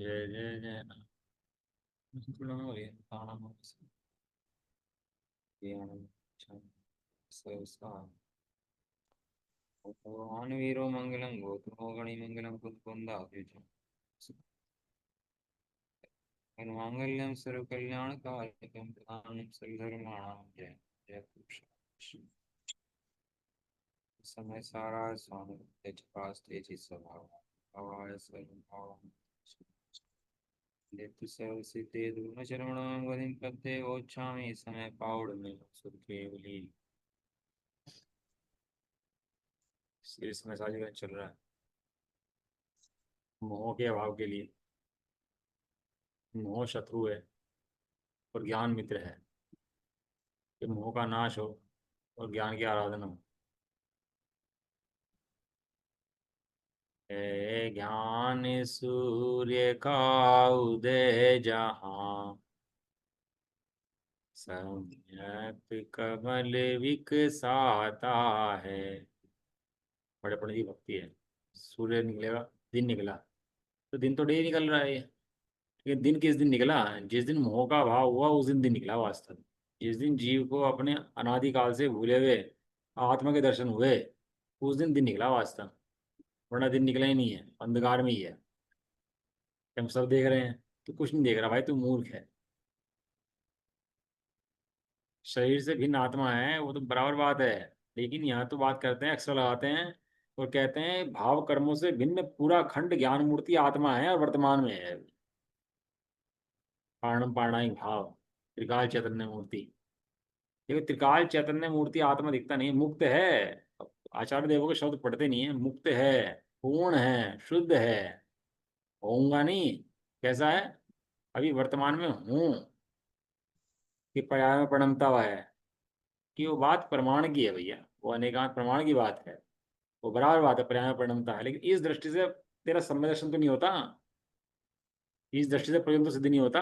जय जय जय भगवान वीरो मंगलम गोत्रो गणी मंगलम कुंदाभ्युजम मांगल्यम सर्व कल्याण कारकम प्रधानम सर्वधर्माणां जय जय पुरुषोत्तम समय सारा स्वामी तेजपास तेजी स्वभाव भवाय सर्वभाव नित्य सेव सिद्धे धूम शरवण वदिं पद्ये वोच्छामि समय पाउड में सुध केवली इस समय साजिश चल रहा है मोह के अभाव के लिए। मोह शत्रु है और ज्ञान मित्र है कि मोह का नाश हो और ज्ञान की आराधना हो। हे ज्ञान सूर्य का उदय जहाँ सम्यक कमल विकसाता है। बड़े पंडित की भक्ति है। सूर्य निकलेगा, दिन निकला तो दिन तो डे निकल रहा है ये। लेकिन दिन किस दिन निकला? जिस दिन मोह का भाव हुआ उस दिन दिन निकला वास्तव में। जिस दिन जीव को अपने अनादिकाल से भूले हुए आत्मा के दर्शन हुए उस दिन निकला वास्तव। वरना दिन निकला ही नहीं है, अंधकार में ही है। हम सब देख रहे हैं, तो कुछ नहीं देख रहा भाई, तू मूर्ख है। शरीर से भिन्न आत्मा है वो तो बराबर बात है। लेकिन यहाँ तो बात करते हैं, अक्सर लगाते हैं और कहते हैं भाव कर्मों से भिन्न पूरा खंड ज्ञान मूर्ति आत्मा है और वर्तमान में है। पारणम पारणाइक भाव त्रिकाल चैतन्य मूर्ति। देखो त्रिकाल चैतन्य मूर्ति आत्मा दिखता नहीं, मुक्त है। आचार्य देवों के शब्द पढ़ते नहीं है। मुक्त है, पूर्ण है, शुद्ध है। होऊंगा नहीं, कैसा है? अभी वर्तमान में हूँ कि पर्याय में परिणमता हुआ है कि वो बात प्रमाण की है भैया। वो अनेकांत प्रमाण की बात है। वो बराबर बात है, पर्याय में परिणमता है। लेकिन इस दृष्टि से तेरा सम्यक दर्शन तो नहीं होता। इस दृष्टि से प्रयोजन तो सिद्ध नहीं होता।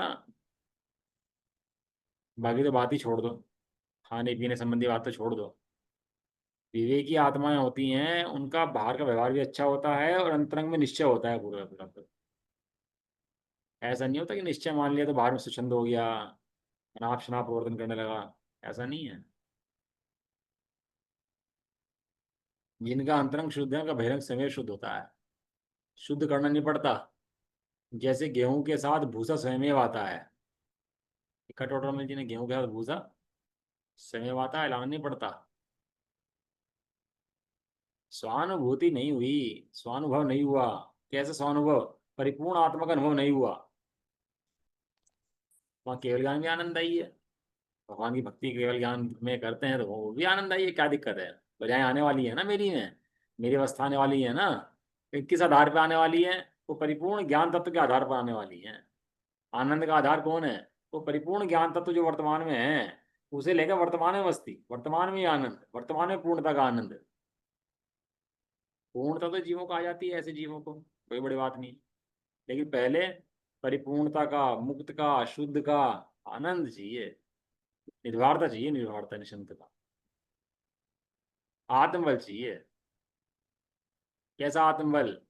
बाकी तो बात ही छोड़ दो, खाने पीने संबंधी बात तो छोड़ दो। विवेकी आत्माएं होती हैं, उनका बाहर का व्यवहार भी अच्छा होता है और अंतरंग में निश्चय होता है पूरा पूरा पूरा। ऐसा नहीं होता कि निश्चय मान लिया तो बाहर में स्वच्छंद हो गया, अनाप शनाप प्रवर्तन करने लगा। ऐसा नहीं है। जिनका अंतरंग शुद्ध है उनका बहिरंग समय शुद्ध होता है। शुद्ध करना नहीं पड़ता। जैसे गेहूं के साथ भूसा स्वयं आता है। इकट्ठा टोटल में जिन्हें गेहूं के साथ भूसा स्वयं आता है, लाना नहीं पड़ता। स्वानुभूति नहीं हुई, स्वानुभव नहीं हुआ। कैसे स्वानुभव? परिपूर्ण आत्मा का अनुभव नहीं हुआ। वहाँ केवल ज्ञान में आनंद आई है। भगवान की भक्ति केवल ज्ञान में करते हैं तो वो भी आनंद आई है, क्या दिक्कत है? बजाय आने वाली है ना मेरी में, मेरी अवस्था आने वाली है ना। किस आधार पर आने वाली है? वो परिपूर्ण ज्ञान तत्व के आधार पर आने वाली है। आनंद का आधार कौन है? वो परिपूर्ण ज्ञान तत्व जो वर्तमान में है। उसे लेकर वर्तमान में मस्ती, वर्तमान में ही आनंद, वर्तमान में पूर्णता का आनंद। पूर्णता तो जीवों को आ जाती है, ऐसे जीवों को कोई बड़ी बात नहीं। लेकिन पहले परिपूर्णता का, मुक्त का, शुद्ध का आनंद चाहिए। निर्भरता चाहिए, निर्भरता निशंतता। आत्मबल चाहिए। कैसा आत्मबल?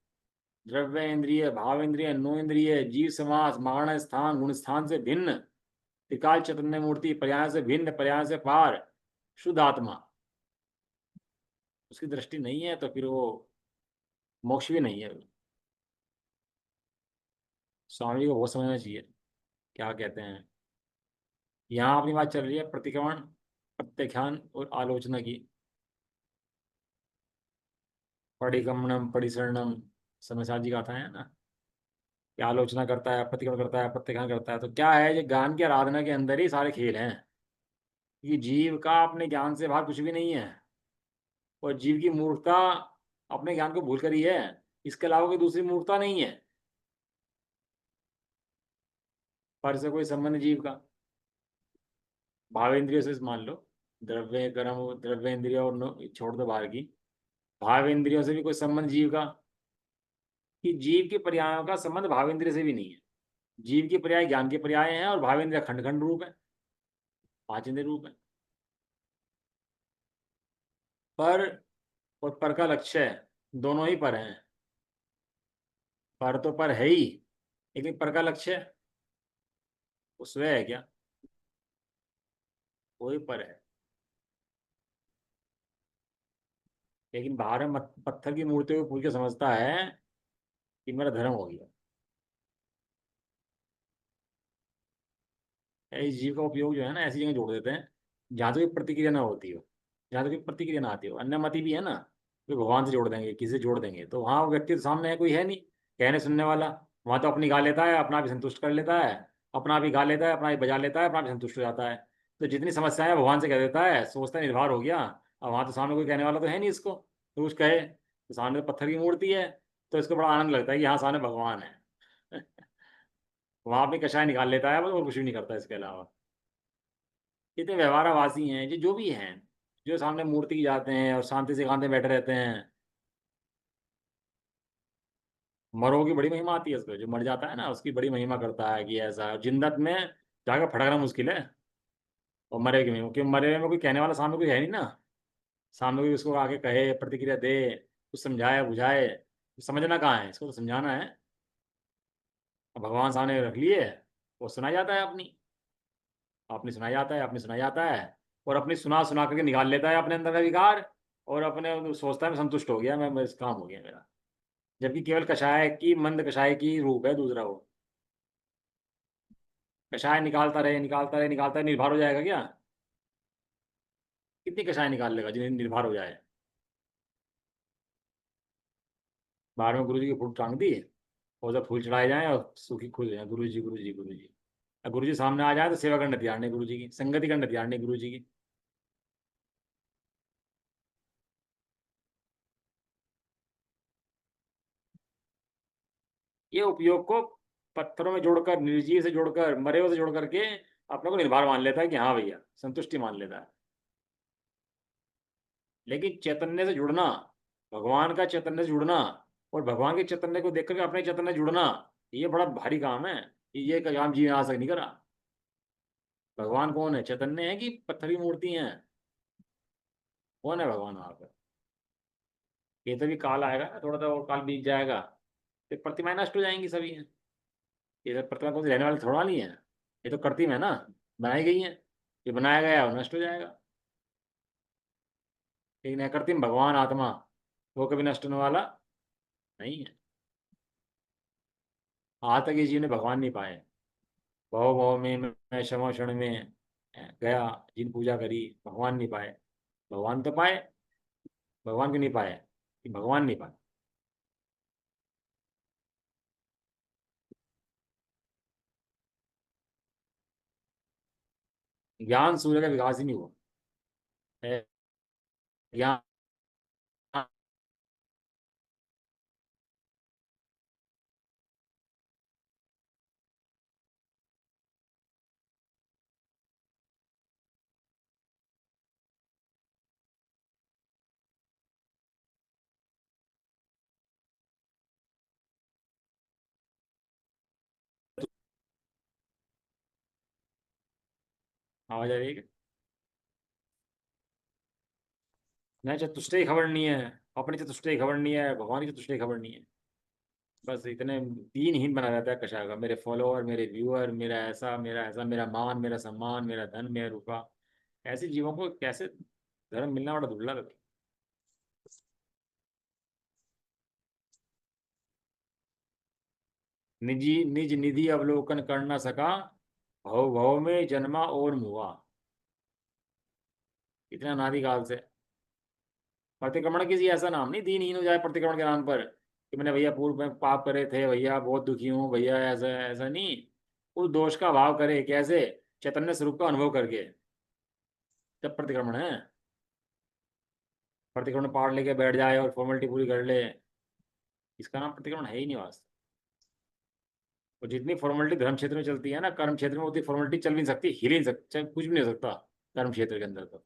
द्रव्य इंद्रिय, भाव इंद्रिय, नो इंद्रिय, जीव समास, मारण स्थान, गुण स्थान से भिन्न, त्रिकाल चैतन्य मूर्ति, पर्याय से भिन्न, पर्याय से पार, शुद्ध आत्मा। उसकी दृष्टि नहीं है तो फिर वो मोक्ष भी नहीं है। स्वामी जी को बहुत समझना चाहिए क्या कहते हैं। यहाँ अपनी बात चल रही है प्रतिक्रमण, प्रत्याख्यान और आलोचना की। परिगमनम परिसरणम, समसाजी जी का था है ना। कि आलोचना करता है, प्रतिक्रमण करता है, प्रत्याख्यान करता है। तो क्या है, ये ज्ञान की आराधना के अंदर ही सारे खेल हैं। कि जीव का अपने ज्ञान से बाहर कुछ भी नहीं है। और जीव की मूर्खता अपने ज्ञान को भूल कर ही है। इसके अलावा कोई दूसरी मूर्खता नहीं है। पर से कोई संबंध जीव का भाव इंद्रियों से मान लो। द्रव्य कर्म, द्रव्य इंद्रिय और छोड़ दो बाहर की। भाव इंद्रियों से भी कोई संबंध जीव का? कि जीव के पर्यायों का संबंध भाव इंद्रिय से भी नहीं है। जीव के पर्याय ज्ञान के पर्याय हैं और भाव इंद्रिय खंड खंड रूप है, पांच इंद्रिय रूप है। पर और पर का लक्ष्य दोनों ही पर हैं। पर तो पर है ही, लेकिन पर का लक्ष्य वो स्वयं है क्या? वही पर है। लेकिन बाहर में पत्थर की मूर्ति को पूछ के समझता है कि मेरा धर्म हो गया। इस जीव का उपयोग जो है ना ऐसी जगह जोड़ देते हैं जहाँ तो कोई प्रतिक्रिया ना होती हो, जहाँ तो कोई प्रतिक्रिया ना आती हो। अन्य मति भी है ना, वे भगवान से जोड़ देंगे, किसी से जोड़ देंगे, तो वहाँ वो व्यक्ति तो सामने है, कोई है नहीं कहने सुनने वाला। वहाँ तो अपनी गा लेता है, अपना भी संतुष्ट कर लेता है, अपना भी गा लेता है, अपना भी बजा लेता है, अपना भी संतुष्ट हो जाता है। तो जितनी समस्याएं भगवान से कह देता है, सोचता है निर्भर हो गया। अब वहाँ तो सामने कोई कहने वाला तो है नहीं इसको, तो कुछ कहे तो सामने तो पत्थर की मूर्ति है। तो इसको बड़ा आनंद लगता है कि हाँ सामने भगवान है। वहां पे कषाय निकाल लेता है बस, और कुछ भी नहीं करता इसके अलावा। इतने व्यवहारावासी हैं जो भी हैं, जो सामने मूर्ति की जाते हैं और शांति से एकांत में बैठे रहते हैं। मरो की बड़ी महिमा आती है उसको, जो मर जाता है ना उसकी बड़ी महिमा करता है कि ऐसा है। जिंदत में जाकर फटकना मुश्किल है, और मरे की महिमा, क्योंकि मरे में कोई कहने वाला सामने कोई है नहीं ना। सामने कोई उसको आके कहे, प्रतिक्रिया दे, कुछ समझाए बुझाए, समझना कहाँ है, इसको तो समझाना है। अब भगवान सामने रख लिए, वो सुना जाता है अपनी, अपनी सुनाई जाता है, अपनी सुनाई जाता है, और अपनी सुना सुना करके निकाल लेता है अपने अंदर का विकार। और अपने सोचता है मैं संतुष्ट हो गया, मैं इस काम हो गया मेरा। जबकि केवल कषाय की, मंद कषाय की रूप है दूसरा वो। कषाय निकालता रहे निकालता रहे निकालता रहे, निर्भर हो जाएगा क्या? कितनी कषाय निकाल लेगा जिन्हें निर्भर हो जाए? बाहर में गुरु जी के फूल टांग दिए, और जब फूल चढ़ाए जाएं और सूखी खुल जाए, गुरु जी गुरु जी गुरु जी। अब गुरु जी सामने आ जाए तो सेवा करने तैयार नहीं, गुरु जी की संगति करने तैयार नहीं गुरु जी की। ये उपयोग को पत्थरों में जोड़कर, निर्जीव से जोड़कर, मरे हुए से जोड़ करके अपने को निर्भर मान लेता है कि हाँ भैया, संतुष्टि मान लेता है। लेकिन चैतन्य से जुड़ना, भगवान का चैतन्य से जुड़ना, और भगवान के चैतन्य को देख करके अपने चैतन्य से जुड़ना, ये बड़ा भारी काम है। ये काम जी ने आज तक नहीं करा। भगवान कौन है? चैतन्य है कि पत्थर की मूर्ति है? कौन है भगवान वहां पर? ये तो भी काल आएगा ना, थोड़ा सा और काल बीत जाएगा, फिर प्रतिमाएं नष्ट हो जाएंगी सभी। ये सब प्रतिमा कौन सी रहने वाली थोड़ा नहीं है, ये तो कृत्रिम है ना, बनाई गई है। ये बनाया गया है और नष्ट हो जाएगा। लेकिन है कृत्रिम भगवान आत्मा, वो कभी नष्ट होने वाला नहीं है। आज तक इस जीव ने भगवान नहीं पाए। भव भव में मैं क्षमा क्षण में गया, जिन पूजा करी भगवान नहीं पाए। भगवान तो पाए, भगवान को नहीं पाए कि भगवान नहीं पाए। ज्ञान सूर्य का विकास ही नहीं हुआ है। ज्ञान आवाज आ रही है क्या? न चतुष्टय खबर नहीं है, अपनी चतुष्टय खबर नहीं है, भगवान की चतुष्टय खबर नहीं है। बस इतने दीनहीन बना रहता है कशा का, मेरे फॉलोअर, मेरे व्यूअर, मेरा ऐसा मेरा ऐसा, मेरा मान, मेरा सम्मान, मेरा धन, मेरा रुपा। ऐसे जीवों को कैसे धर्म मिलना बड़ा दुर्लभ है। निजी निज निधि अवलोकन कर न सका, भव भव में जन्मा और मुआ। इतना अनादिकाल से। प्रतिक्रमण किसी ऐसा नाम नहीं, दीनहीन हो जाए प्रतिक्रमण के नाम पर कि मैंने भैया पूर्व में पाप करे थे भैया, बहुत दुखी हूँ भैया, ऐसा ऐसा नहीं। उस दोष का भाव करे कैसे? चैतन्य स्वरूप का अनुभव करके, जब प्रतिक्रमण है। प्रतिक्रमण पाठ लेके बैठ जाए और फॉर्मेलिटी पूरी कर ले, इसका नाम प्रतिक्रमण है ही नहीं वास्तव। और जितनी फॉर्मेलिटी धर्म क्षेत्र में चलती है ना, कर्म क्षेत्र में उतनी फॉर्मेलिटी चल भी नहीं सकती, हिल ही नहीं सकती, कुछ भी नहीं हो सकता कर्म क्षेत्र के अंदर तो।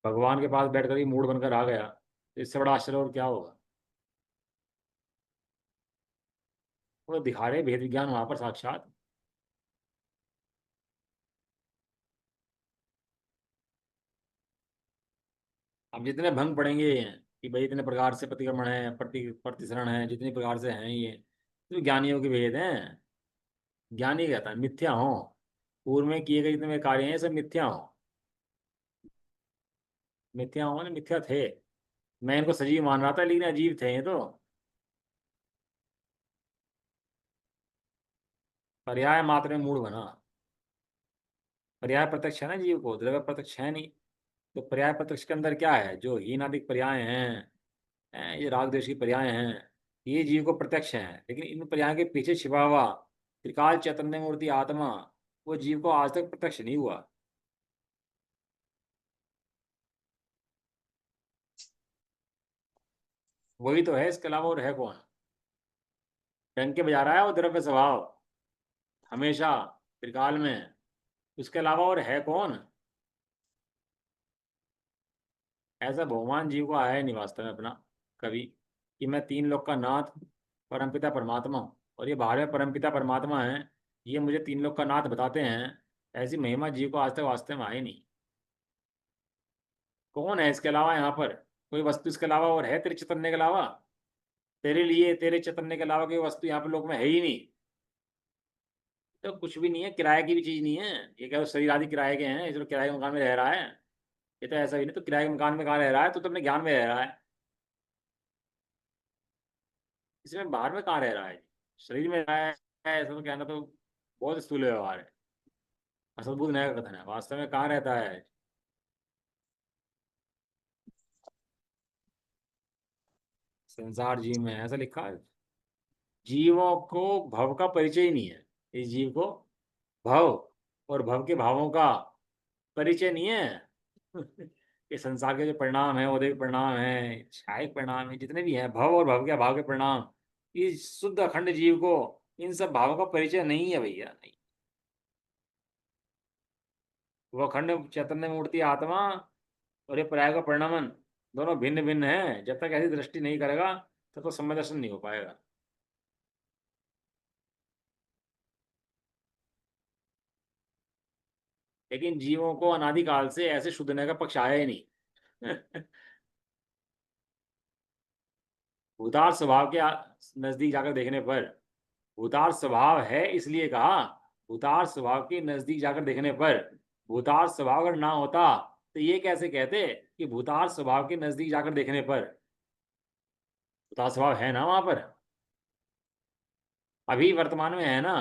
भगवान के पास बैठकर ही मूड बनकर आ गया, तो इससे बड़ा आश्चर्य और क्या होगा? वो दिखा रहे भेद विज्ञान वहां पर साक्षात। अब जितने भंग पड़ेंगे कि भाई इतने प्रकार से प्रतिक्रमण है, प्रतिसरण है, जितनी प्रकार से हैं ये तो ज्ञानियों के भेद हैं। ज्ञानी कहता है मिथ्या हो, पूर्व में किए गए जितने कार्य हैं ये सब मिथ्या हो। मिथ्या हो ना, मिथ्या थे। मैं इनको सजीव मान रहा था लेकिन अजीब थे ये तो। पर्याय मात्र में मूड बना। पर्याय प्रत्यक्ष है ना जीव को, द्रव्य प्रत्यक्ष है नहीं। तो पर्याय प्रत्यक्ष के अंदर क्या है, जो हीनादिक पर्याय ये राग द्वेष की पर्याय हैं, ये जीव को प्रत्यक्ष हैं। लेकिन इन पर्याय के पीछे छिपा हुआ त्रिकाल चैतन्य मूर्ति आत्मा, वो जीव को आज तक प्रत्यक्ष नहीं हुआ। वही तो है, इसके अलावा और है कौन। डंके बजा रहा है वो द्रव्य स्वभाव हमेशा त्रिकाल में, उसके अलावा और है कौन। ऐसा बहुमान जीव को आया ही नहीं वास्तव में अपना कभी, कि मैं तीन लोक का नाथ परमपिता परमात्मा हूँ और ये बाहर में परमपिता परमात्मा है, ये मुझे तीन लोक का नाथ बताते हैं। ऐसी महिमा जीव को आज तक वास्तव में आई नहीं। कौन है इसके अलावा यहाँ पर, कोई वस्तु इसके अलावा और है तेरे चैतन्य के अलावा। तेरे लिए तेरे चैतन्य के अलावा कोई वस्तु यहाँ पर लोक में है ही नहीं। तो कुछ भी नहीं है, किराए की भी चीज नहीं है। ये क्या शरीर आदि किराए के हैं, इसलिए किराए के मकान में रह रहा है। ये तो ऐसा ही नहीं, तो किराए के मकान में कहाँ रह रहा है, तो अपने ज्ञान में रह रहा है। इसमें बाहर में कहाँ रह रहा है, शरीर में रह रहा है। ऐसा तो कहना तो बहुत स्थूल व्यवहार है। असद्भुत नया कथन है, वास्तव में कहाँ रहता है। संसार जीव में ऐसा लिखा है। जीवों को भव का परिचय ही नहीं है। इस जीव को भव और भव के भावों का परिचय नहीं है। ये संसार के जो परिणाम है, औद्योगिक परिणाम है, छायक परिणाम है, जितने भी हैं भव और भव के भाव के परिणाम, इस शुद्ध अखंड जीव को इन सब भावों का परिचय नहीं है भैया, नहीं। वो अखंड चैतन्य मूर्ति आत्मा और ये पर्याय का परिणमन दोनों भिन्न भिन्न है। जब तक ऐसी दृष्टि नहीं करेगा तब तो सम्यक दर्शन नहीं हो पाएगा। लेकिन जीवों को अनादिकाल से ऐसे शुद्धने का पक्ष आया ही नहीं। भूतार्थ स्वभाव के नजदीक जाकर देखने पर, भूतार्थ स्वभाव है इसलिए कहा, भूतार्थ स्वभाव के नजदीक जाकर देखने पर, भूतार्थ स्वभाव अगर ना होता तो ये कैसे कहते कि भूतार्थ स्वभाव के नजदीक जाकर देखने पर। भूतार्थ स्वभाव है ना वहां पर, अभी वर्तमान में है ना।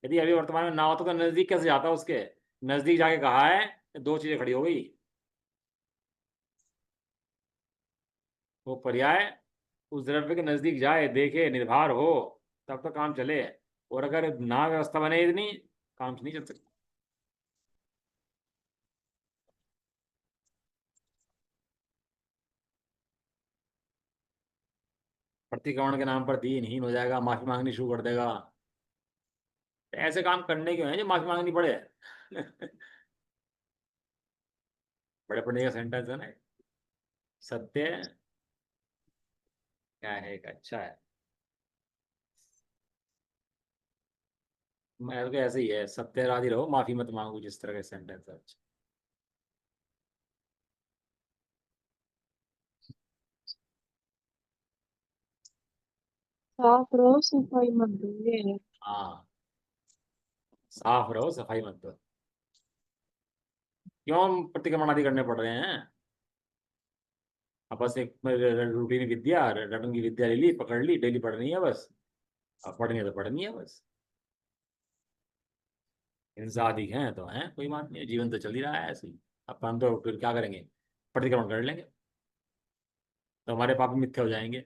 यदि अभी वर्तमान में ना होता तो नजदीक कैसे जाता उसके। नजदीक जाके कहा है, दो चीजें खड़ी हो गई। वो पर्याय उस द्रव्य के नजदीक जाए, देखे, निर्भर हो, तब तो काम चले। और अगर ना व्यवस्था बने इतनी, काम नहीं चल सकता। प्रतिक्रमण के नाम पर दीनहीन हो जाएगा, माफी मांगनी शुरू कर देगा। तो ऐसे काम करने क्यों है जो माफी मांगनी पड़े। बड़े पढ़ने का सेंटेंस है ना। सत्य क्या है, एक अच्छा है। मैं तो ऐसे ही है, सत्य राधि रहो माफी मत मांगो, जिस तरह का सेंटेंस है अच्छा। साफ रहो सफाई मत दो, ये है। हाँ, साफ रहो सफाई मत दो। क्यों हम प्रतिक्रमण आदि करने पड़ रहे हैं। अब बस एक रूटीन विद्या, रटन की विद्या ले ली, पकड़ ली, डेली पढ़नी है बस। अब पढ़नी है तो पढ़नी है बस। हिंसा आदि हैं तो हैं, कोई बात नहीं, जीवन तो चल ही रहा है ऐसे ही। अब हम तो फिर क्या करेंगे, प्रतिक्रमण कर लेंगे तो हमारे पाप मिथ्या हो जाएंगे।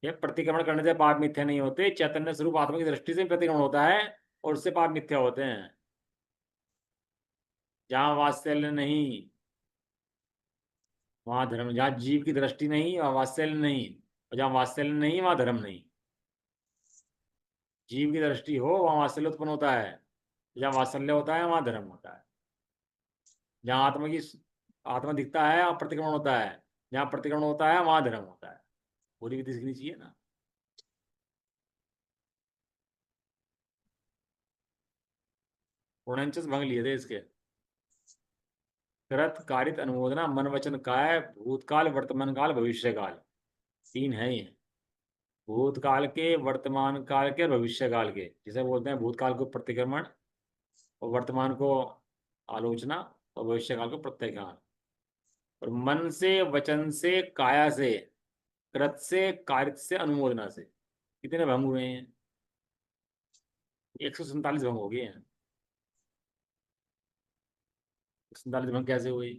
ये प्रतिक्रमण करने से पाप मिथ्या नहीं होते, चैतन्य स्वरूप आत्मा की दृष्टि से प्रतिक्रमण होता है और उससे पाप मिथ्या होते हैं। जहाँ वात्सल्य नहीं वहां धर्म, जहाँ जीव की दृष्टि नहीं वहाँ वात्सल्य नहीं, और जहाँ वात्सल्य नहीं वहां धर्म नहीं। जीव की दृष्टि हो वहां वात्सल्य उत्पन्न होता है, जहाँ वात्सल्य होता है वहां धर्म होता है। जहाँ आत्मा दिखता है वहाँ प्रतिक्रमण होता है, जहाँ प्रतिक्रमण होता है वहां धर्म होता है। पूरी विधि सीखनी चाहिए ना। उनचास भंग लिए थे इसके। कृत कारित अनुमोदना मन वचन काय भूतकाल वर्तमान काल भविष्य काल। तीन है ये, भूतकाल के, वर्तमान काल के और भविष्य काल के। जिसे बोलते हैं भूतकाल को प्रतिक्रमण, और वर्तमान को आलोचना, और भविष्य काल को प्रत्याख्यान। और मन से, वचन से, काया से, कृत से, कारित से, अनुमोदना से कितने भंग हुए हैं? 147 भंग हो गए हैं। 47 भंग कैसे हुए?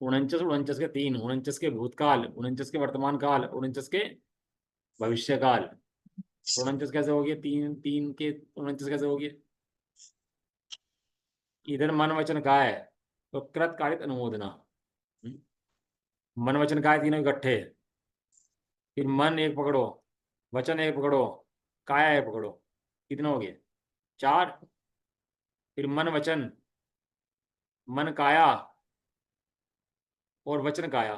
49, 49 के तीन, 49 के भूतकाल, 49 के वर्तमान काल, 49 के भविष्य काल। 49 कैसे हो गए? तीन तीन के 49 कैसे हो गए? इधर मन वचन का है, तो कृत कारित अनुमोदना। हम्म? मन वचन का है तीनों इकट्ठे। फिर मन एक पकड़ो, वचन एक पकड़ो, काया एक पकड़ो, कितने हो गए? चार। फिर मन वचन, मन काया और वचन काया,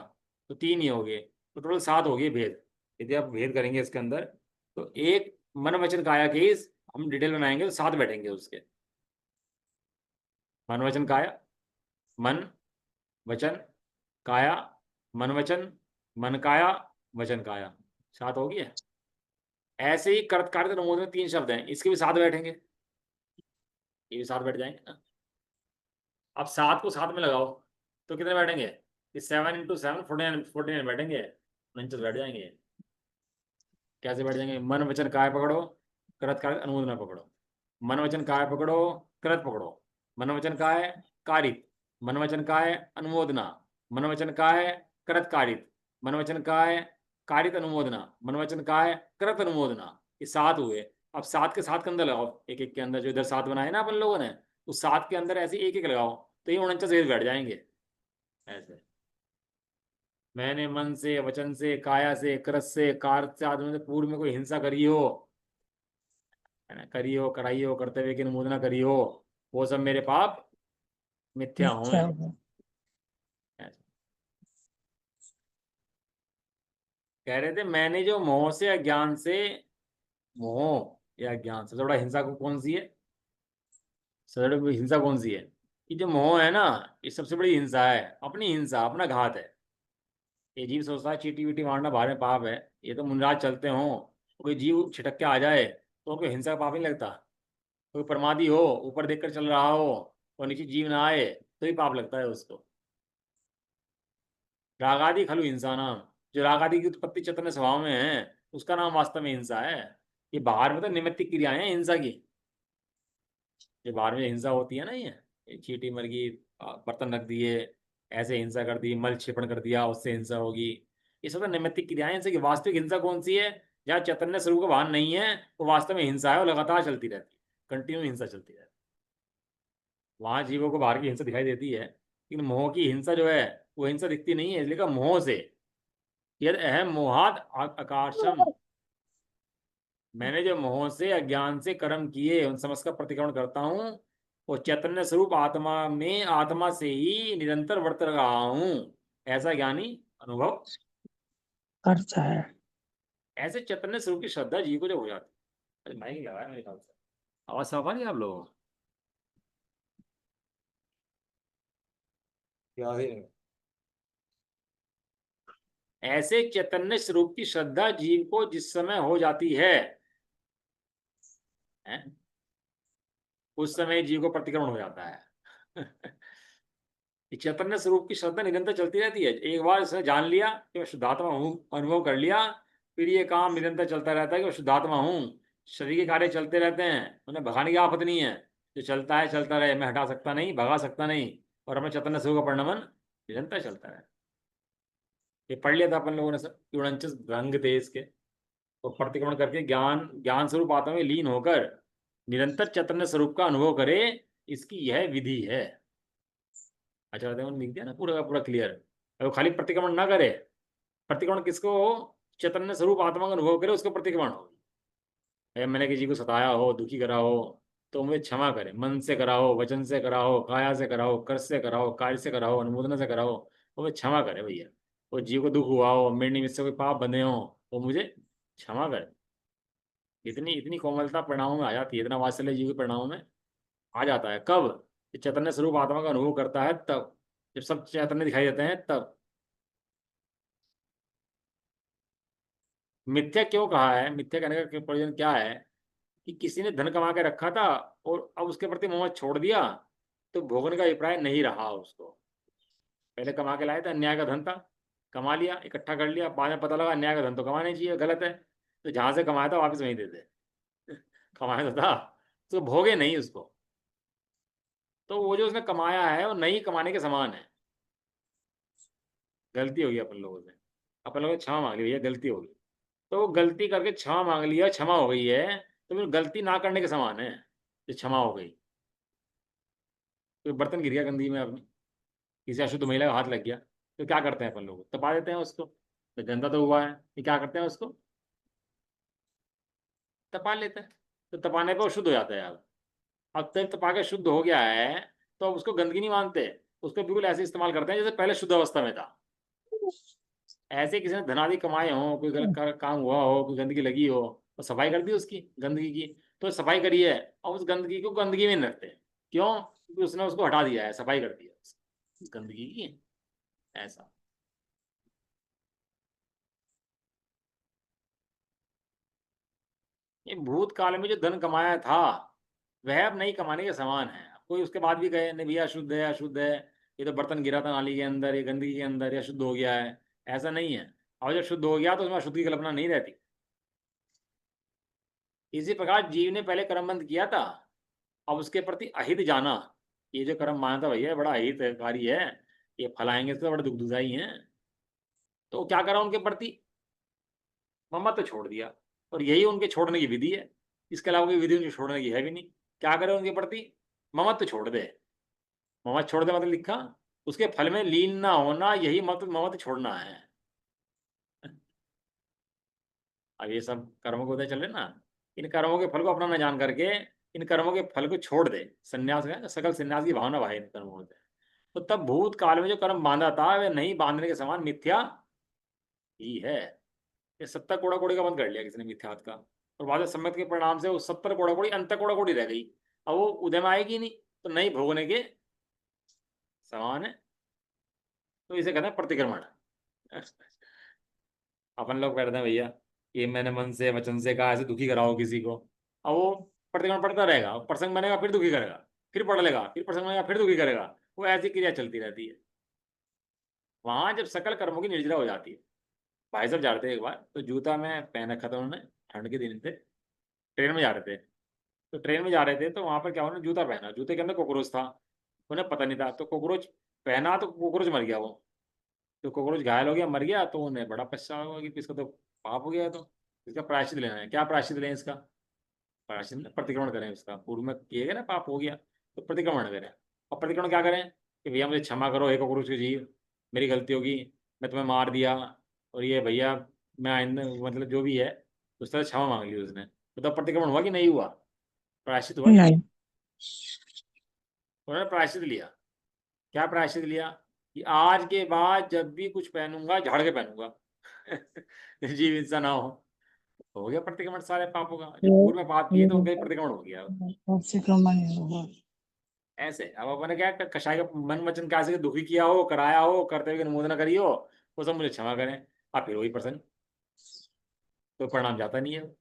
तो तीन ही हो गए, तो टोटल सात हो गए भेद। यदि आप भेद करेंगे इसके अंदर, तो एक मन वचन काया केस हम डिटेल बनाएंगे तो सात बैठेंगे उसके। मन वचन काया, मन वचन काया, मन वचन, मन काया, वचन काया, सात हो गया। ऐसे ही कर्त कार्य अनुमोदन में तीन शब्द हैं, इसके भी सात बैठेंगे, ये भी सात बैठ जाएंगे ना। अब सात को सात में लगाओ तो कितने बैठेंगे? ये 7 × 7 49, 49 बैठेंगे, 49 बैठ जाएंगे। कैसे बैठ जाएंगे? मन वचन काय पकड़ो, कृत कार्य अनुमोदना पकड़ो। मन वचन काय पकड़ो, कृत पकड़ो। मन वचन काय कारित, मन वचन काय अनुमोदना, मन वचन काय कृत कारित, मन वचन काय कारित अनुमोदना, मन वचन काय कृत अनुमोदना। ये सात हुए। अब सात के सात के अंदर लगाओ, एक एक के अंदर, जो इधर सात बनाए ना अपन लोगों ने, उस सात के अंदर ऐसे एक एक लगाओ, तो ये 49 भेद बैठ जाएंगे ऐसे। मैंने मन से, वचन से, काया से, कृत से, कार्य से, आदमी से पूर्व में कोई हिंसा करी हो, है ना, करी हो, कराई हो, कर्तव्य की अनुमोदना करी हो, वो सब मेरे पाप मिथ्या मिथ्या हों। हो। कह रहे थे मैंने जो मोह से, अज्ञान से, मोह या ज्ञान से थोड़ा हिंसा को कौन सी है, सबसे बड़ी हिंसा कौन सी है? कि जो मोह है ना, ये सबसे बड़ी हिंसा है, अपनी हिंसा, अपना घात है। ये जीव सोचता है चीटी वीटी मारना भारे पाप है, ये तो मुनराज चलते हों, कोई जीव छिटक के आ जाए तो कोई हिंसा का पाप नहीं लगता। कोई प्रमादी हो, ऊपर देखकर चल रहा हो और नीचे जीव ना आए, तो ही पाप लगता है उसको। रागादि खलु हिंसा नाम, जो रागादि की उत्पत्ति चैतन्य स्वभाव में है, उसका नाम वास्तव में हिंसा है। ये बाहर में तो निमित्तिक क्रियाएं हैं हिंसा की। ये बाहर में हिंसा होती है ना, ये चींटी मर गई, बर्तन रख दिए, ऐसे हिंसा कर दी, मल क्षेपण कर दिया, उससे हिंसा होगी। ये सब तो नैमित्तिक क्रियाएं हैं। हिंसा की वास्तविक हिंसा कौन सी है? जहाँ चैतन्य स्वरूप का भान नहीं है, वो वास्तव में हिंसा है, वो लगातार चलती रहती है, कंटिन्यू हिंसा चलती रहती है। वहां जीवों को बाहर की हिंसा दिखाई देती है, लेकिन मोह की हिंसा जो है, वो हिंसा दिखती नहीं है, इसलिए कहा मोह से। यद अहम मोहात आकाशम, मैंने जो मोह से, अज्ञान से कर्म किए, उन समस्त का प्रतिक्रमण करता हूँ, वो चैतन्य स्वरूप आत्मा में, आत्मा से ही निरंतर वर्त रहा हूँ, ऐसा ज्ञानी अनुभव करता है। ऐसे चैतन्य स्वरूप की श्रद्धा जीव को जो हो जाती है। अरे माइक लगाया मेरे ख्याल से, आवाज साफ आ रही है आप लोगों को? क्या है? ऐसे चैतन्य स्वरूप की श्रद्धा जीव को जिस समय हो जाती है उस समय जीव को प्रतिक्रमण हो जाता है। ये चैतन्य स्वरूप की श्रद्धा निरंतर चलती रहती है। एक बार इसने जान लिया कि मैं शुद्धात्मा हूँ, अनुभव कर लिया, फिर ये काम निरंतर चलता रहता है कि मैं शुद्धात्मा हूँ। शरीर के कार्य चलते रहते हैं, उन्हें भगाने की आफत नहीं है। जो चलता है चलता रहे, मैं हटा सकता नहीं, भगा सकता नहीं, और अपने चैतन्य स्वरूप का परिणमन निरंतर चलता रहे। ये पढ़ लिया था अपन लोगों ने सब, 49 रंग थे इसके। तो प्रतिक्रमण करके ज्ञान, ज्ञान स्वरूप आत्मा में लीन होकर निरंतर चैतन्य स्वरूप का अनुभव करे, इसकी यह विधि है। आचार्य देव ने लिख दिया ना पूरा का पूरा क्लियर। वो खाली प्रतिक्रमण ना करे, प्रतिक्रमण किसको हो? चैतन्य स्वरूप आत्मा का अनुभव करे, उसको प्रतिक्रमण हो। मैंने किसी को सताया हो, दुखी करा हो, तो मुझे क्षमा करे। मन से कराओ, वचन से कराओ, काया से कराओ, कर से कराओ, कार्य से कराओ, अनुमोदन से कराओ, वो मुझे क्षमा करे भैया। वो जीव को दुख हुआ हो, मेरे निमित्त से कोई पाप बंधे हो, वो मुझे क्षमा करे। इतनी इतनी कोमलता परिणामों में आ जाती है, इतना वात्सल्य जीव के परिणामों में आ जाता है। कब? ये चैतन्य स्वरूप आत्मा का अनुभव करता है तब, जब सब चैतन्य दिखाई देते हैं तब। मिथ्या क्यों कहा है, मिथ्या कहने का प्रयोजन क्या है कि किसी ने धन कमा के रखा था और अब उसके प्रति मोह छोड़ दिया, तो भोगने का अभिप्राय नहीं रहा उसको। पहले कमा के लाया था, अन्याय का धन था, कमा लिया, इकट्ठा कर लिया, बाद में पता लगा अन्याय का धन तो कमाना ही चाहिए, गलत है, तो जहां से कमाया था वापस वहीं दे दे। कमाया तो था, तो भोगे नहीं उसको। तो वो जो उसने कमाया है वो नहीं कमाने के समान है। गलती होगी अपन लोगों से, अपन लोगों ने क्षमा मांग ली, भैया गलती होगी, तो वो गलती करके क्षमा मांग लिया, क्षमा हो गई है, तो फिर गलती ना करने के समान है, जो क्षमा हो गई। तो बर्तन गिर गया गंदगी में अपनी, किसी अशुद्ध महिला का हाथ लग गया, तो क्या करते हैं अपन लोग, तपा देते हैं उसको, तो गंदा तो हुआ है, ये क्या करते हैं उसको, तपा लेते हैं। तो तपाने पे वो शुद्ध हो जाता है यार। अब तक तपा के शुद्ध हो गया है, तो अब उसको गंदगी नहीं मानते, उसको बिल्कुल ऐसे इस्तेमाल करते हैं जैसे पहले शुद्ध अवस्था में था। ऐसे किसी ने धनादि कमाए हो, कोई गलत काम हुआ हो, कोई गंदगी लगी हो, तो सफाई कर दी उसकी गंदगी की, तो सफाई करी है, और उस गंदगी को गंदगी में नहीं रखते। क्यों? क्योंकि उसने उसको हटा दिया है, सफाई कर दिया उस गंदगी की। ऐसा। ये भूतकाल में जो धन कमाया था वह अब नहीं कमाने के समान है। अब कोई उसके बाद भी कहे नहीं भैया अशुद्ध है, अशुद्ध है, ये तो बर्तन गिरा था नाली के अंदर, ये गंदगी के अंदर, या शुद्ध हो गया है, ऐसा नहीं है। और जब शुद्ध हो गया तो उसमें अशुद्ध की कल्पना नहीं रहती। इसी प्रकार जीव ने पहले कर्मबंध किया था, अब उसके प्रति अहित जाना, ये जो कर्म माना था भैया बड़ा अहितकारी है, ये फलाएंगे तो बड़े दुखदाई हैं, तो क्या करा उनके प्रति, ममत्व छोड़ दिया। और यही उनके छोड़ने की विधि है, इसके अलावा कोई विधि उनके छोड़ने की है भी नहीं। क्या करे उनके प्रति, ममत्व छोड़ दे। ममत्व छोड़ दे मतलब लिखा, उसके फल में लीन ना होना, यही मत ममत्व छोड़ना है। अब ये सब कर्मों को उधर चले ना, इन कर्मों के फल को अपना न जान करके इन कर्मों के फल को छोड़ दे, संन्यास का सकल संन्यास की भावना भाई इन कर्मों से। तो तब भूतकाल में जो कर्म बांधा था वह नहीं बांधने के समान मिथ्या ही है। ये 70 कोड़ा कोड़ी का बंद कर लिया किसी ने मिथ्यात का, और बाद में सम्मत के परिणाम से वो 70 कोड़ा कोड़ी अंत कोड़ा कोड़ी रह गई। अब वो उदय में आएगी नहीं, तो नहीं भोगने के समान है। तो इसे कहते हैं प्रतिक्रमण। अपन लोग कहते हैं भैया ये मैंने मन से वचन से कहा, ऐसे दुखी कराओ किसी को, अब वो प्रतिक्रमण पढ़ता रहेगा, प्रसंग बनेगा फिर दुखी करेगा, फिर पढ़ लेगा, फिर प्रसंग बनेगा फिर दुखी करेगा, वो ऐसी क्रिया चलती रहती है। वहां जब सकल कर्मों की निर्जरा हो जाती है। भाई साहब जा रहे थे एक बार, तो जूता में पहन रखा था उन्होंने, ठंड के दिन थे, ट्रेन में जा रहे थे। तो ट्रेन में जा रहे थे तो वहां पर क्या, उन्होंने जूता पहना, जूते के अंदर कॉकरोच था, उन्हें पता नहीं था, तो कॉकरोच पहना तो कॉकरोच मर गया वो। तो कॉकरोच घायल हो गया, मर गया, तो उन्हें बड़ा पछतावा हुआ कि इसका तो पाप हो गया है, तो इसका प्रायश्चित लेना है। क्या प्रायश्चित लें इसका? प्रायश्चित में प्रतिक्रमण करें, उसका पूर्व में किए गए ना पाप हो गया, तो प्रतिक्रमण करें। और प्रतिक्रमण क्या करें कि भैया मुझे क्षमा करो, एक कॉकरोच के जीव, मेरी गलती होगी, मैं तुम्हें मार दिया, और ये भैया मैं आइंदा मतलब जो भी है, उस तरह क्षमा मांग ली उसने। तो तब प्रतिक्रमण हुआ कि नहीं हुआ? प्रायश्चित हुआ कि नहीं? नहीं। उन्होंने प्रायश्चित लिया। क्या प्रायश्चित लिया? कि आज के बाद जब भी कुछ पहनूंगा झाड़ के पहनूंगा। जीव हिंसा ना हो गया प्रतिक्रमण सारे पापों का, जो ये पूर्व में पाप किए ये तो उनका ही प्रतिक्रमण हो गया। प्रतिक्रमण होगा। ऐसे अब अपने क्या कषाय का मन वचन कैसे दुखी किया हो, कराया हो, करते हुए अनुमोदन करी हो, वो सब मुझे क्षमा करें। आप फिर वही प्रसन्न, तो परिणाम जाता नहीं है।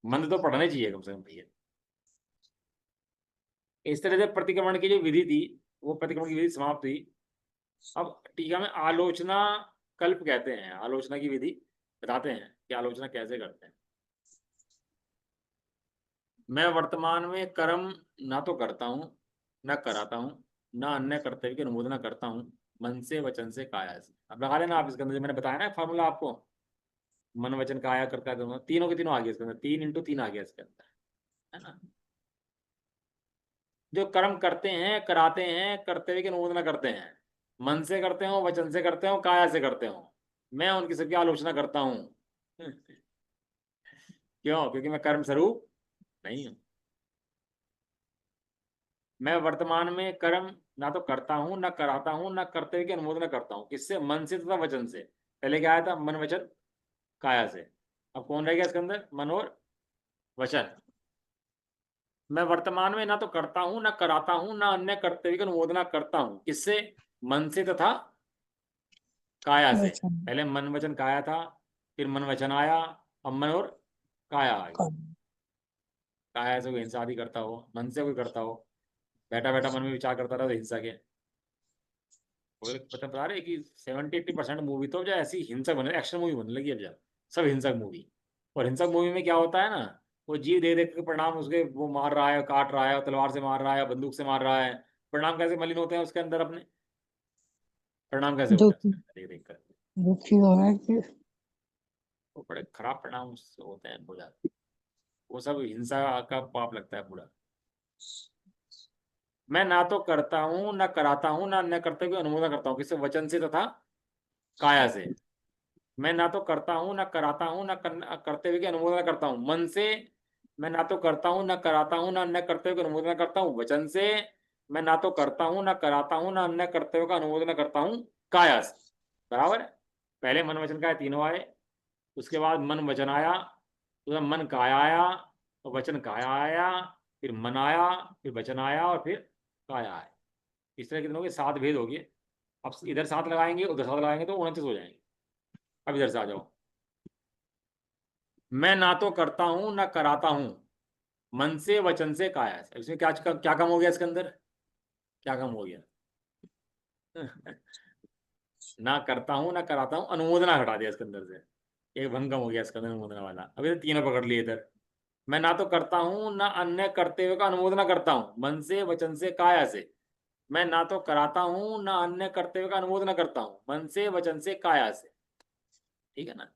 मंद तो पढ़ने चाहिए कम से कम भैया। इस तरह से प्रतिक्रमण की जो विधि थी, वो प्रतिक्रमण की विधि समाप्त हुई। अब टीका में आलोचना कल्प कहते हैं, आलोचना की विधि बताते हैं कि आलोचना कैसे करते हैं। मैं वर्तमान में कर्म ना तो करता हूँ, न कराता हूँ, न अन्य कर्तव्य की अनुमोदना करता हूँ, मन से वचन से काया से। अब लगा लेना आप इसके अंदर, जो मैंने बताया ना फॉर्मूला आपको, मन वचन काया करता है, तीनों के तीनों आ गए इसके अंदर, 3 × 3 आ गया इसके अंदर, है ना। जो कर्म करते हैं, कराते हैं, कर्तव्य की अनुमोदना करते हैं, मन से करते हो, वचन से करते हो, काया से करते हो, मैं उनकी सबकी आलोचना करता हूँ। क्यों? क्योंकि मैं कर्म स्वरूप नहीं हूं। मैं वर्तमान में कर्म ना तो करता हूं, ना कराता हूं, ना कर्तव्य की अनुमोदना करता हूं। किससे? मन से तथा वचन से। पहले क्या आया था? मन वचन काया से। अब कौन रह गया इसके अंदर? मन और वचन। मैं वर्तमान में ना तो करता हूं, ना कराता हूं, ना अन्य कर्तव्य की अनुमोदना करता हूं। किससे? मन से तथा काया से। वचन। पहले मन वचन काया था, फिर मन वचन आया, अब मन और काया आ गई। का, काया से कोई हिंसा आदि करता हो, मन से कोई करता हो, बैठा बैठा मन में विचार करता रहा तो हिंसा के। वो पता बता रहे कि 70-80% मूवी तो जो ऐसी हिंसक बने, एक्शन मूवी बनने लगी अब जा, सब हिंसक मूवी। और हिंसक मूवी में क्या होता है ना, वो जीव दे दे के परिणाम उसके, वो मार रहा है, काट रहा है, तलवार से मार रहा है, बंदूक से मार रहा है, परिणाम कैसे मलिन होते हैं उसके अंदर अपने, परिणाम कैसे होते हैं दुखी उसके अंदर देख देख कर। दुखी हो रहा है कि वो बड़े खराब परिणाम उससे होते हैं पूरा। वो सब हिंसा का पाप लगता है पूरा। मैं ना तो करता हूँ ना कराता हूँ ना अन्य करते हुए अनुमोदन करता हूँ, किसी वचन से तथा काया से। मैं ना तो करता हूँ ना कराता हूँ ना करते हुए की अनुमोदन करता हूँ मन से। मैं ना तो करता हूँ ना कराता हूँ ना अन्य करते हुए अनुमोदन करता हूँ वचन से। मैं ना तो करता हूँ ना कराता हूँ ना अन्य करते हुए का अनुमोदन करता हूँ काया से। बराबर है। पहले मन वचन का तीनों आए, उसके बाद मन वचन आया, उसके बाद मन काया आया, और वचन काया आया, फिर मन आया, फिर वचन आया, और फिर काया आया। इस तरह कितनों के 7 भेद हो गए। अब इधर 7 लगाएंगे उधर 7 लगाएंगे तो 29 हो जाएंगे। अब इधर से आ जाओ। मैं ना तो करता हूं ना कराता हूं मन से वचन से काया से। इसमें क्या क्या काम हो गया इसके अंदर, क्या काम हो गया? ना करता हूं ना कराता हूं, अनुमोदना हटा दिया इसके अंदर से, एक भंग कम हो गया इसके अंदर अनुमोदना वाला। अभी तो तीनों पकड़ लिए इधर। मैं ना तो करता हूं ना अन्य करते हुए का अनुमोदना करता हूं मन से वचन से काया से। मैं ना तो कराता हूं ना अन्य करते हुए का अनुमोदना करता हूं मन से वचन से काया से। ठीक है ना।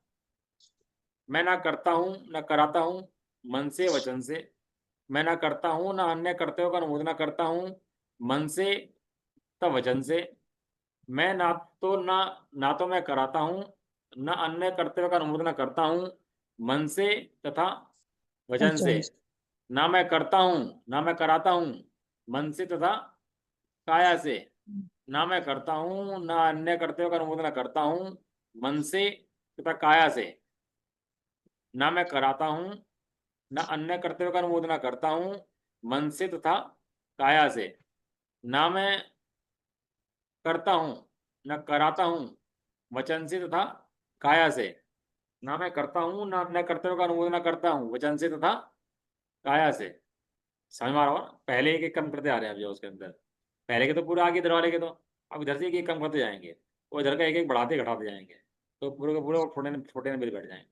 मैं ना करता हूं ना कराता हूं मन से वचन से। मैं ना करता हूं ना अन्य करते हुए का अनुमोदना करता हूं मन से तथा वचन से। मैं ना तो मैं कराता हूं ना अन्य करते हुए का अनुमोदना करता हूं मन से तथा वचन से। वचन ना मैं करता हूं ना मैं कराता हूं मन से तथा काया से। ना मैं करता हूं ना अन्य करते हुए का अनुमोदना करता हूं मन से तथा काया से। ना मैं कराता हूं ना अन्य करते हुए का अनुमोदना करता हूं मन से तथा काया से। ना मैं करता हूं न कराता हूं वचन से तथा काया से। ना मैं करता हूं ना अन्य करते हुए का अनुमोदना करता हूं वचन से तथा काया से। समझ में आ रहा हो ना? पहले एक एक कम करते आ रहे हैं अभी उसके अंदर। पहले के तो पूरा आगे इधर वाले के तो, अब इधर से एक एक कम करते जाएंगे, वो इधर का एक एक बढ़ाते घटाते जाएंगे, तो पूरे के पूरे छोटे छोटे में बिल बैठ जाएंगे।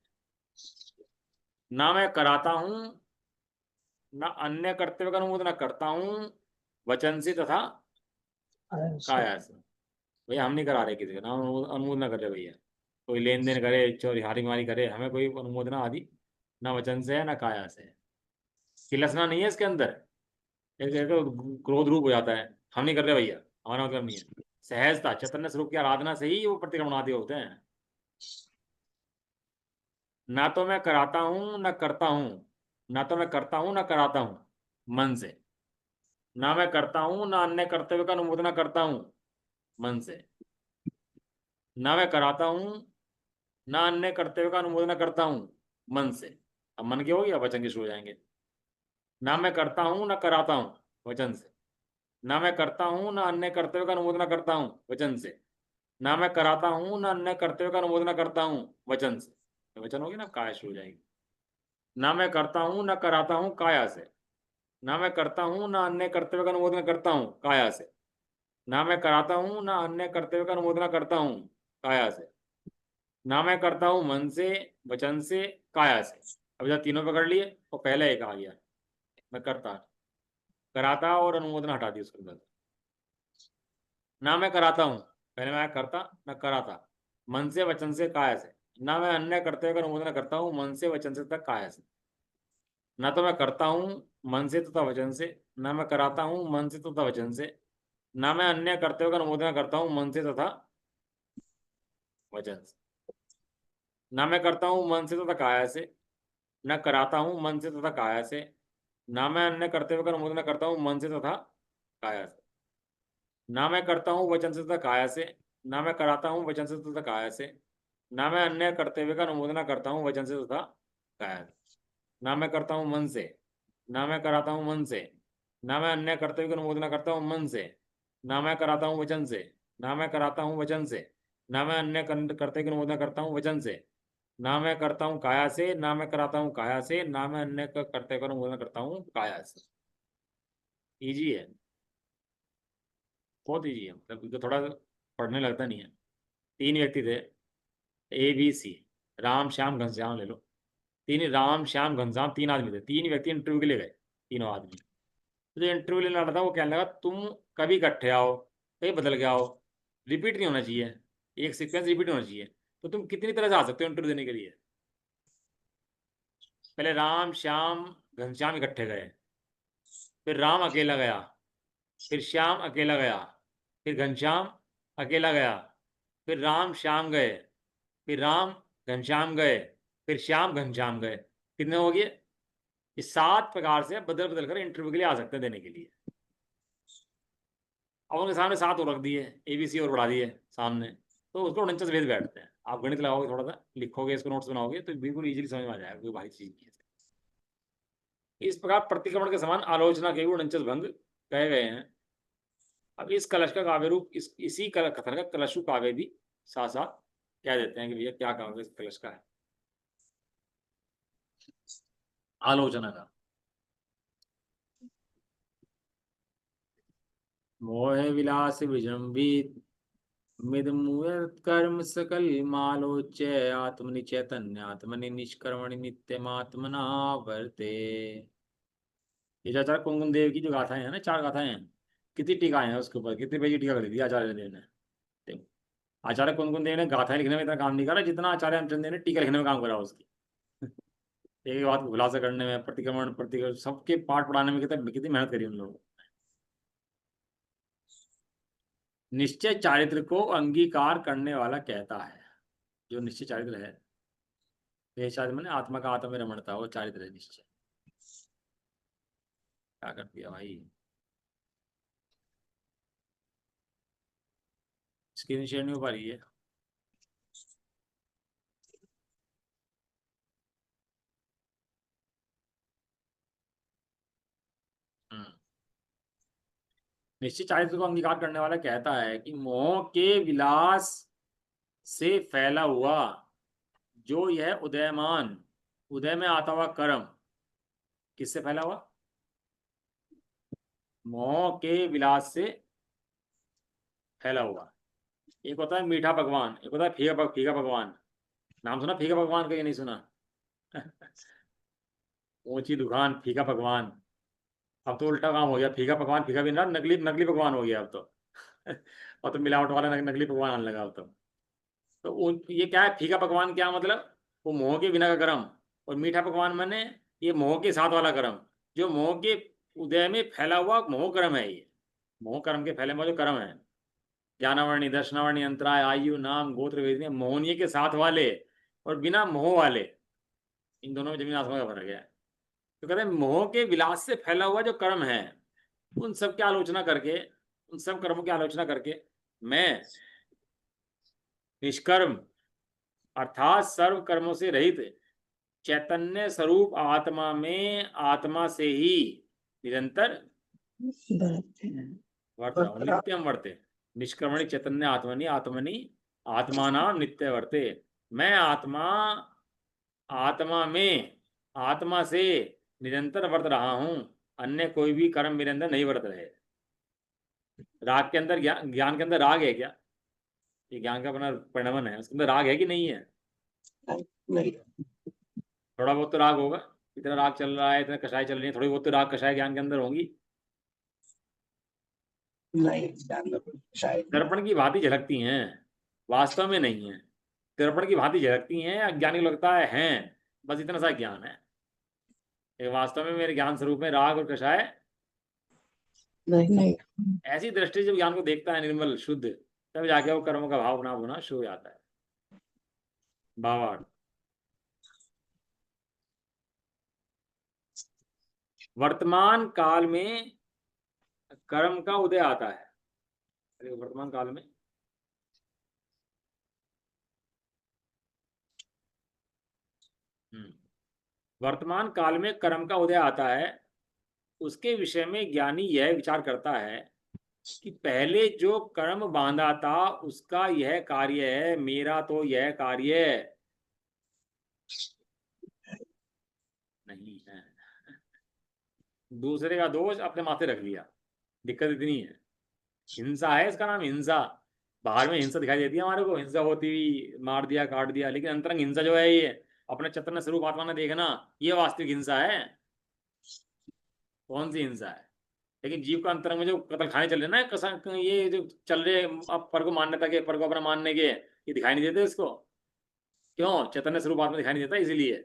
ना मैं कराता हूं ना अन्य करते हुए का अनुमोदना करता हूं वचन से तथा ऐसे काया से। भैया हम नहीं करा रहे किसी का, ना अनुमोदना कर रहे भैया। कोई लेन देन करे, चोरी हारी मारी करे, हमें कोई अनुमोदना आदि ना वचन से है ना काया से है। किलसना नहीं है इसके अंदर। एक क्रोध रूप हो जाता है, हम नहीं कर रहे भैया, हमारा मतलब नहीं है। सहजता चैतन्य स्वरूप की आराधना से ही वो प्रतिक्रमण आदि होते हैं। ना तो मैं कराता हूँ ना करता हूँ, ना तो मैं करता हूँ ना कराता हूँ मन से। ना मैं करता हूँ ना अन्य करते हुए का अनुमोदना करता हूँ मन से। ना मैं कराता हूँ ना अन्य करते हुए का अनुमोदन करता हूं मन से। अब मन के हो गया, वचन के शुरू हो जाएंगे। ना मैं करता हूं ना कराता हूं वचन से। ना मैं करता हूं ना अन्य करते हुए का अनुमोदन करता हूं वचन से। ना मैं कराता हूं ना अन्य करते हुए का अनुमोदन करता हूं वचन से। तो वचन होगी ना, काया शुरू हो जाएगी। ना मैं करता हूं ना कराता हूं काया से। ना मैं करता हूं ना अन्य करते हुए का अनुमोदन करता हूं काया से। ना मैं कराता हूं ना अन्य करते हुए का अनुमोदन करता हूं काया से। ना मैं करता हूं मन से वचन से काया से। अब जब तीनों पकड़ लिए तो पहले एक आ गया, मैं करता, कराता और अनुमोदन हटा दी उसके अंदर। ना मैं कराता हूं, पहले मैं करता ना कराता मन से वचन से काया से। ना मैं अन्य करते हुए अनुमोदन करता हूं मन से वचन से तक काया से। ना तो मैं करता हूं मन से तथा वचन से। ना मैं कराता हूं मन से तथा वचन से। ना मैं अन्य करते हुए अनुमोदन करता हूं मन से तथा वचन से। ना मैं करता हूं मन से तथा काया से। न कराता हूँ मन से तथा काया से। ना मैं अन्य करते हुए अनुमोदन करता हूँ मन से तथा काया से। ना मैं करता हूँ वचन से तथा काया से। ना मैं कराता हूँ वचन से तथा काया से। ना मैं अन्य करते हुए का अनुमोदन करता हूँ वचन से तथा काया से। ना मैं करता हूँ मन से। ना मैं कराता हूँ मन से। ना मैं अन्य करते हुए अनुमोदन करता हूँ मन से। ना मैं कराता हूँ वचन से। ना मैं कराता हूँ वचन से। ना मैं अन्य करते हुए अनुमोदन करता हूँ वचन से। ना मैं करता हूँ काया से, ना मैं कराता हूँ काया से, ना मैं अन्य का करते करूँ बोलना करता हूँ काया से। इजी है, बहुत इजी है, मतलब इनको थोड़ा पढ़ने लगता नहीं है। तीन व्यक्ति थे, A B C, Ram Shyam Ghanshyam ले लो। तीन, राम श्याम घनश्याम तीन आदमी थे, तीन व्यक्ति इंटरव्यू के लिए गए, तीनों आदमी। तो जो इंटरव्यू लेने वाला था वो कहने लगा तुम कभी इकट्ठे आओ, कभी बदल के आओ, रिपीट नहीं होना चाहिए, एक सीक्वेंस रिपीट होना चाहिए। तो तुम कितनी तरह से आ सकते हो इंटरव्यू देने के लिए? पहले राम श्याम घनश्याम इकट्ठे गए, फिर राम अकेला गया, फिर श्याम अकेला गया, फिर घनश्याम अकेला गया, फिर राम श्याम गए, फिर राम घनश्याम गए, फिर श्याम घनश्याम गए। कितने हो गए? इस 7 प्रकार से बदल बदल कर इंटरव्यू के लिए आ सकते हैं देने के लिए। अब उनके सामने 7 और रख दिए, ABC और बढ़ा दिए सामने, तो उसको 49 भेद बैठते हैं। आप गणित लगाओगे, थोड़ा सा लिखोगे, इसको नोट्स बनाओगे तो बिल्कुल इजीली समझ में आ जाएगा कोई भारी चीज नहीं है। इस प्रकार प्रतिक्रमण के समान आलोचना के भी 49 भंग कहे गए हैं। अब इस कलश का काव्य रूप, इसी कथन का कलशु काव्य भी साथ साथ कह देते हैं कि भैया क्या काव्य इस कलश का है, आलोचना का। मोह विलास विजृंभित मिद कर्म सकल मालोच्य आत्मनि चैतन्य आत्मनि निष्कर्मणि नित्यमात्मना वर्ते। ये जो आचार्य कुंकुम देव की जो गाथाएं हैं ना, 4 गाथाएं हैं, कितनी टीकाएं हैं उसके ऊपर, कितनी पेज की टीका कर दी आचार्य देव ने। देखो, आचार्य कुंकुम देव ने गाथाएं लिखने में इतना काम नहीं करा जितना आचार्य रामचंद्र देव ने टीका लिखने में काम करा उसकी। एक एक बात को खुलासा करने में, प्रतिक्रमण प्रतिक्रमण सबके पाठ पढ़ाने में कितनी कितनी मेहनत करी उन लोगों ने। निश्चय चारित्र को अंगीकार करने वाला कहता है, जो निश्चय चारित्र है, ये चारित्र मैंने आत्मा का आत्मा में रमणता, वो चारित्र है निश्चय। क्या कर दिया भाई, स्क्रीन शेयर नहीं हो पा रही है। निश्चित चारित्र को अंगीकार करने वाला कहता है कि मोह के विलास से फैला हुआ जो यह उदयमान, उदय में आता हुआ कर्म, किससे फैला हुआ? मोह के विलास से फैला हुआ। एक होता है मीठा पकवान, एक होता है फीका पकवान। नाम सुना फीका पकवान का, ये नहीं सुना? ऊंची दुकान फीका पकवान। अब तो उल्टा काम हो गया, फीका पकवान फीका भी ना, नकली नकली पकवान हो गया अब तो। और तो मिलावट वाला नकली पकवान आने लगा अब तो ये क्या है फीका पकवान, क्या मतलब? वो मोह के बिना का कर्म। और मीठा पकवान मैंने ये मोह के साथ वाला कर्म, जो मोह के उदय में फैला हुआ मोह कर्म है। ये मोह कर्म के फैले हुआ जो कर्म है, ज्ञानावरणी दर्शनावरणी अंतराय आयु नाम गोत्र वेदनी, मोहनीय के साथ वाले और बिना मोह वाले, इन दोनों में जमीन आसमान का फर्क है। तो कहते हैं मोह के विलास से फैला हुआ जो कर्म है, उन सब की आलोचना करके, उन सब कर्मों की आलोचना करके मैं निष्कर्म अर्थात सर्व कर्मों से रहित चैतन्य स्वरूप आत्मा में आत्मा से ही निरंतर बरतते हैं। वर्त रहा हूं, नित्यम वर्ते। निष्कर्मणि चैतन्य आत्मनि आत्मनि आत्मानाम नित्य वर्ते। मैं आत्मा, आत्मा में आत्मा से निरंतर वर्त रहा हूं, अन्य कोई भी कर्म मेरे अंदर नहीं वर्त रहे। राग के अंदर ज्ञान, ज्ञान के अंदर राग है क्या? ये ज्ञान का अपना परिणमन है, उसके अंदर राग है कि नहीं है? नहीं, थोड़ा बहुत तो राग होगा, इतना राग चल रहा है, इतना कषाय चल रही है, थोड़ी बहुत तो राग कषाय ज्ञान के अंदर होंगी। नहीं जानना शायद नहीं। दर्पण की भांति झलकती हैं, वास्तव में नहीं है। दर्पण की भांति झलकती हैं, अज्ञानी को लगता है हैं, बस इतना सा ज्ञान है। ये वास्तव में मेरे ज्ञान स्वरूप में राग और कषाय नहीं नहीं। ऐसी दृष्टि जब ज्ञान को देखता है निर्मल शुद्ध, तब जाके वो कर्मों का भाव ना होना शुरू हो जाता है। भावार्थ, वर्तमान काल में कर्म का उदय आता है। अरे वर्तमान काल में वर्तमान काल में कर्म का उदय आता है, उसके विषय में ज्ञानी यह विचार करता है कि पहले जो कर्म बांधा था उसका यह कार्य है, मेरा तो यह कार्य है। नहीं है। दूसरे का दोष अपने माथे रख लिया, दिक्कत इतनी है। हिंसा है इसका नाम, हिंसा। बाहर में हिंसा दिखाई देती है हमारे को, हिंसा होती हुई, मार दिया काट दिया, लेकिन अंतरंग हिंसा जो है ये अपने चैतन्य स्वरूप आत्मा ने देखना, ये वास्तविक हिंसा है। कौन सी हिंसा है? लेकिन जीव का अंतरंग में जो कतल खाने चल रहे ना, ये जो चल रहे अब पर को मान्यता के, पर को अपना मानने के, ये दिखाई नहीं देते इसको। क्यों? चैतन्य स्वरूप आत्मा दिखाई नहीं देता इसीलिए।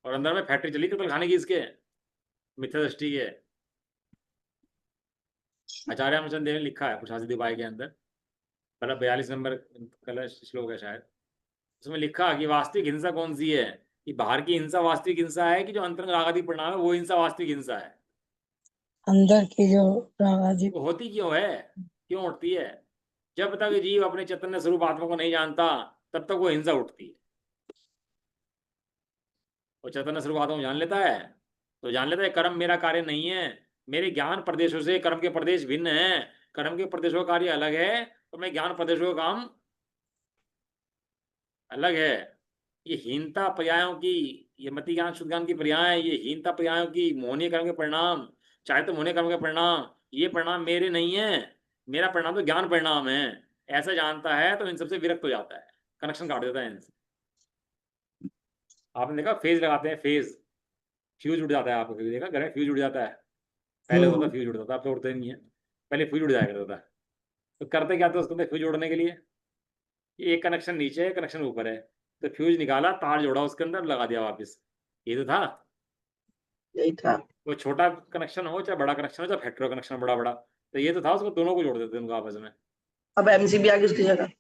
और अंदर में फैक्ट्री चली कतल खाने की इसके, मिथ्या दृष्टि के। आचार्य रामचंद्र देव ने लिखा है प्रशासित उपाय के अंदर, मतलब 42 नंबर कलश श्लोक है शायद, उसमें लिखा कि वास्तविक हिंसा कौन सी है, कि बाहर की हिंसा वास्तविक हिंसा है, कि जो अंतरंग रागादि परिणाम है वो हिंसा वास्तविक हिंसा है। अंदर की जो रागादि वो होती क्यों है, क्यों उठती है? जब तक जीव अपने चैतन्य स्वरूप आत्मा को नहीं जानता, तब तक वो हिंसा उठती है। वो चैतन्य स्वरूप आत्मा को जान लेता है, तो जान लेता है कर्म मेरा कार्य नहीं है, मेरे ज्ञान प्रदेशों से कर्म के प्रदेश भिन्न है, कर्म के प्रदेशों का कार्य अलग है, और मैं ज्ञान प्रदेशों का काम अलग है। ये हीनता पर्यायों की, ये मति ज्ञान शुद्ध ज्ञान की पर्याय, ये हीनता पर्यायों की, मोहनीय कर्म के परिणाम, चाहे तो मोहनीय कर्म के परिणाम, ये परिणाम मेरे नहीं है, मेरा परिणाम तो ज्ञान परिणाम है। ऐसा जानता है तो इन सबसे विरक्त हो जाता है, कनेक्शन काट देता है इनसे। आपने देखा फेज लगाते हैं, फेज, फ्यूज उड़ जाता है, आपको कभी देखा घर में फ्यूज उड़ जाता है? पहले होता था फ्यूज उड़ता था, अब तो उड़ते नहीं है, पहले फ्यूज उड़ जाया करता था। तो करते क्या था उसको फ्यूज उड़ने के लिए? ये एक कनेक्शन नीचे है, कनेक्शन ऊपर है, तो फ्यूज निकाला, तार जोड़ा उसके अंदर, लगा दिया वापस। ये तो था। यही था। वो छोटा कनेक्शन हो चाहे बड़ा कनेक्शन हो, चाहे फैक्ट्री कनेक्शन बड़ा बड़ा, तो ये तो था, उसको दोनों को जोड़ देते थे उनको आपस में। अब एमसीबी आ गई उसकी जगह।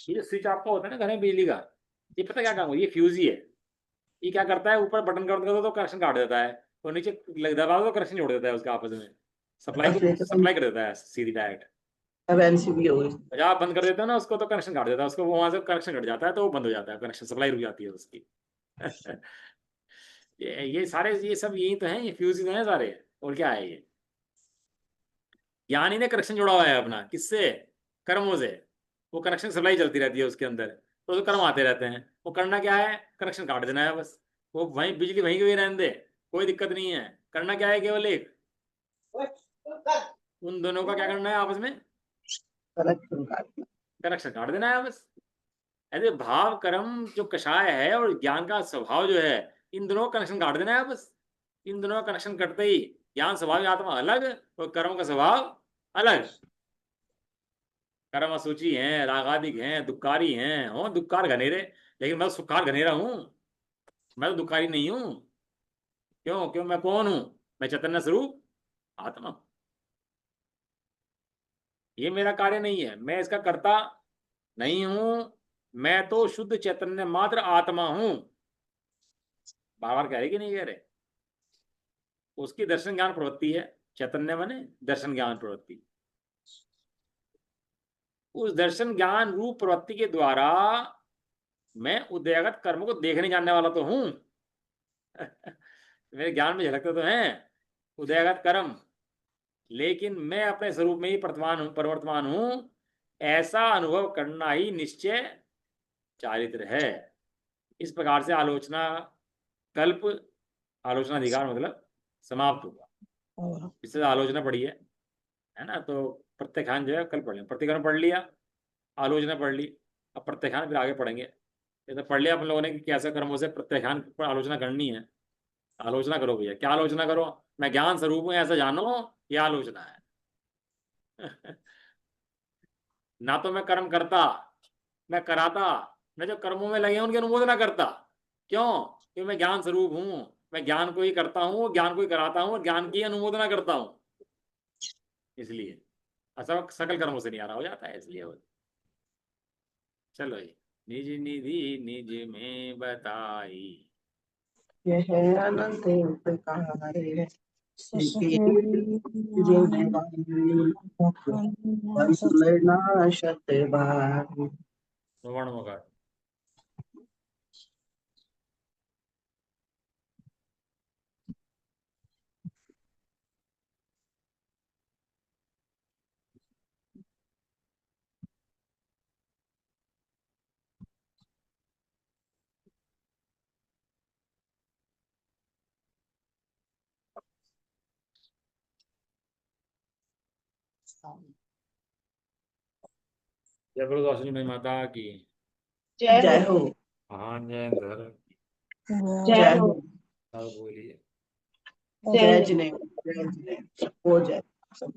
ये जो स्विच आपका होता है ना घर में बिजली का, ये पता क्या काम है? ये फ्यूज ही है। ये क्या करता है, ऊपर बटन कर दो तो कनेक्शन काट देता है, और नीचे दबा दो तो कनेक्शन जोड़ देता है उसके आपस में, सप्लाई अब को सप्लाई कर देता है सीधी डायरेक्ट। अब एमसीबी हो गई। जब आप बंद कर देते हो ना उसको, तो कनेक्शन काट देता है उसको, वहां से कनेक्शन कट जाता है, तो वो बंद हो जाता है, कनेक्शन सप्लाई रुक जाती है उसकी। ये सारे, ये सब यही तो हैं, ये फ्यूज ही तो हैं सारे, और क्या है ये? ज्ञानी ने कनेक्शन जोड़ा हुआ है अपना, किससे? कर्मों से। वो कनेक्शन सप्लाई चलती रहती है उसके अंदर, तो कर्म आते रहते हैं। वो करना क्या है? कनेक्शन काट देना है बस। वो वहीं बिजली वहीं की वहीं रहने दे, कोई दिक्कत नहीं है। करना क्या है? केवल एक, उन दोनों का क्या करना है आपस में? कनेक्शन काटना। कनेक्शन काट देना है बस। ऐसे भाव कर्म जो कषाय है और ज्ञान का स्वभाव जो है, इन दोनों का कनेक्शन काट देना है बस। इन दोनों का कनेक्शन कटते ही ज्ञान स्वभाव आत्मा अलग, और कर्म का स्वभाव अलग। कर्म असूची हैं, रागादिक हैं, दुक्कारी हैं, हो दुक्कार घनेरे, लेकिन मैं तो सुखार घनेरा हूं, मैं तो दुक्कारी नहीं हूं। क्यों? क्यों? मैं कौन हूं? मैं चैतन्य स्वरूप आत्मा। ये मेरा कार्य नहीं है, मैं इसका कर्ता नहीं हूं, मैं तो शुद्ध चैतन्य मात्र आत्मा हूं। बार बार कह रहे कि नहीं कह रहे? उसकी दर्शन ज्ञान प्रवृत्ति है, चैतन्य माने दर्शन ज्ञान प्रवृत्ति। उस दर्शन ज्ञान रूप प्रवृत्ति के द्वारा मैं उदयगत कर्म को देखने जानने वाला तो हूं। मेरे ज्ञान में झलकते तो हैं उदयगत कर्म, लेकिन मैं अपने स्वरूप में ही वर्तमान हूं, परिवर्तमान हूं, ऐसा अनुभव करना ही निश्चय चारित्र है। इस प्रकार से आलोचना कल्प, आलोचना अधिकार मतलब समाप्त हुआ। और इससे आलोचना पढ़ी है ना? तो प्रत्याख्यान जो है कल पढ़ लें, प्रत्याख्यान पढ़ लिया, आलोचना पढ़ ली, अब प्रत्याख्यान फिर आगे पढ़ेंगे। ये तो पढ़ लिया अपन लोगों ने कि कैसे कर्मों से प्रत्याख्यान पर आलोचना करनी है। आलोचना करो भैया, क्या आलोचना करो? मैं ज्ञान स्वरूप हूं ऐसा जानो, ये आलोचना है। ना तो मैं कर्म करता, मैं कराता, मैं जो कर्मों में लगे हैं उनकी अनुमोदना करता। क्यों? क्योंकि मैं ज्ञान स्वरूप हूं, मैं ज्ञान को ही करता हूं, ज्ञान को ही कराता हूं, और ज्ञान की अनुमोदना करता हूं, इसलिए असक सकल कर्मों से नहीं आ रहा हो जाता है, इसलिए चलो ये निज निधि निज में बताई। यह है अनंत उपकारी, नाशत बारी। वर्ण मगर। जय बोलो दौसली मई माता की। जय हो। हाँ जयेंद्र। जय हो। अब बोलिए। जय जिनेन्द्र, जय जिनेन्द्र, हो जय सब।